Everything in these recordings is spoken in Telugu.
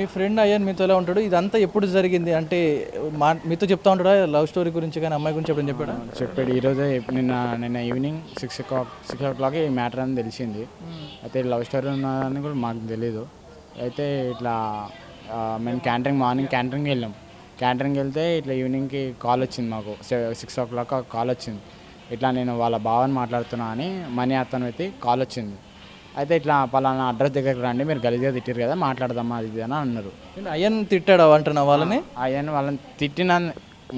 మీ ఫ్రెండ్ అయ్యాన్ మీతో ఎలా ఉంటాడు? ఇదంతా ఎప్పుడు జరిగింది? అంటే మీతో చెప్తా ఉంటాడా లవ్ స్టోరీ గురించి కానీ, అమ్మాయి గురించి ఎప్పుడైనా చెప్పాడా? చెప్పాడు ఈరోజే. నిన్న నిన్న ఈవినింగ్ 6 o'clock ఈ మ్యాటర్ అని తెలిసింది. అయితే లవ్ స్టోరీ ఉన్నదని కూడా మాకు తెలీదు. అయితే ఇట్లా మేము మార్నింగ్ క్యాంటరింగ్కి వెళ్ళాం. క్యాంటరింగ్కి వెళ్తే ఇట్లా ఈవినింగ్కి కాల్ వచ్చింది మాకు. 6 o'clock కాల్ వచ్చింది. ఇట్లా నేను వాళ్ళ బావని మాట్లాడుతున్నా అని మనీ అతను అయితే కాల్ వచ్చింది. అయితే ఇట్లా పలానా అడ్రస్ దగ్గరికి రండి, మీరు గలీజ్గా తిట్టారు కదా, మాట్లాడదామా అది ఇది అని అన్నారు. అయ్యన్ తిట్టాడా అంటున్నా వాళ్ళని? ఆయన వాళ్ళని తిట్టిన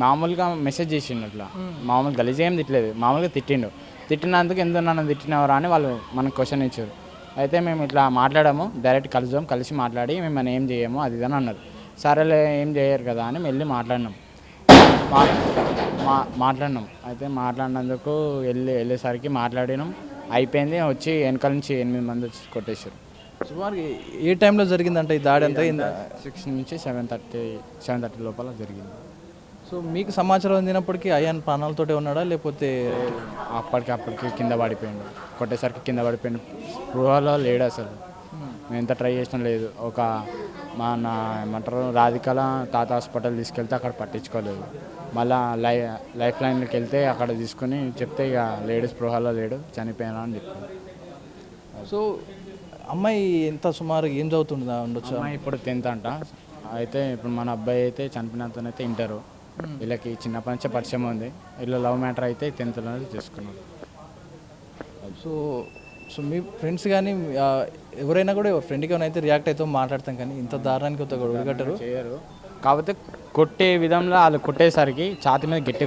మామూలుగా మెసేజ్ చేసిండు. అట్లా మామూలు గలీజ్గా ఏం తిట్టలేదు, మామూలుగా తిట్టినందుకు ఎందుకు నన్ను తిట్టినవరా అని వాళ్ళు మనకు క్వశ్చన్ ఇచ్చారు. అయితే మేము ఇట్లా మాట్లాడాము, డైరెక్ట్ కలిసి మాట్లాడి మేము ఏం చేయము అది ఇది అని అన్నారు. సరేలే ఏం చేయరు కదా అని వెళ్ళి మాట్లాడినాం. అయితే మాట్లాడినందుకు వెళ్ళేసరికి మాట్లాడినాం, అయిపోయింది. వచ్చి వెనకాల నుంచి 8 మంది వచ్చి కొట్టేశారు. సుమారు ఏ టైంలో జరిగిందంటే ఈ దాడి అంతా? 6 నుంచి 7:30 లోపల జరిగింది. సో మీకు సమాచారం అందినప్పటికీ అయ్యాన్ ప్రాణాలతోటే ఉన్నాడా లేకపోతే? అప్పటికి కింద పడిపోయిండు, కొట్టేసరికి కింద పడిపోయిండు. స్పృహలో లేడు అసలు. మేము ఎంత ట్రై చేసినా లేదు. ఒక ఏమంటారు రాధికల తాత హాస్పిటల్ తీసుకెళ్తే అక్కడ పట్టించుకోలేదు. మళ్ళీ లైఫ్ లైన్కి వెళ్తే అక్కడ తీసుకుని చెప్తే ఇక లేడు, స్పృహలో లేడు, చనిపోయినా అని చెప్పాను. సో అమ్మాయి ఎంత సుమారు ఏం చదువుతుందా ఉండొచ్చు? అమ్మాయి ఇప్పుడు 10th అంట. అయితే ఇప్పుడు మన అబ్బాయి అయితే చనిపోయినంతనైతే ఇంటరు. వీళ్ళకి చిన్నప్పటి నుంచే పరిచయం ఉంది. వీళ్ళ లవ్ మ్యాటర్ అయితే 10th చేసుకున్నారు. సో సో మీ ఫ్రెండ్స్ కానీ ఎవరైనా కూడా ఫ్రెండ్కి ఏమైనా అయితే రియాక్ట్ అయితే మాట్లాడతాం, కానీ ఇంత దారుణానికి ఒడిగట్టరు చేయరు. కాకపోతే కొట్టే విధంలో వాళ్ళు కొట్టేసరికి ఛాతి మీద గట్టి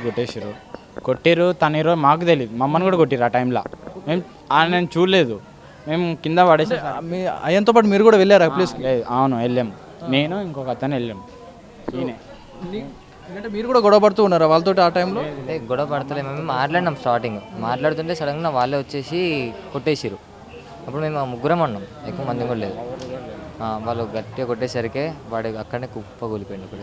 కొట్టిరు తనిరో మాకు తెలియదు. మమ్మల్ని కూడా కొట్టిరు ఆ టైంలో. నేను చూడలేదు, మేము కింద పడేసి. మీ అయ్యంతో పాటు మీరు కూడా వెళ్ళారా ప్లీజ్? లేదు, అవును వెళ్ళాం. నేను ఇంకొక అతను వెళ్ళాం. ఎందుకంటే మీరు కూడా గొడవ పడుతూ ఉన్నారా వాళ్ళతో ఆ టైంలో? అంటే గొడవ పడతలే, మేము మాట్లాడినాం. మాట్లాడుతుంటే సడన్గా వాళ్ళే వచ్చేసి కొట్టేసిరు. అప్పుడు మేము ముగ్గురం ఉన్నాం, ఎక్కువ మంది కూడా లేదు. వాళ్ళు గట్టిగా కొట్టేసరికి వాడు అక్కడనే కుప్ప కూలిపోయింది.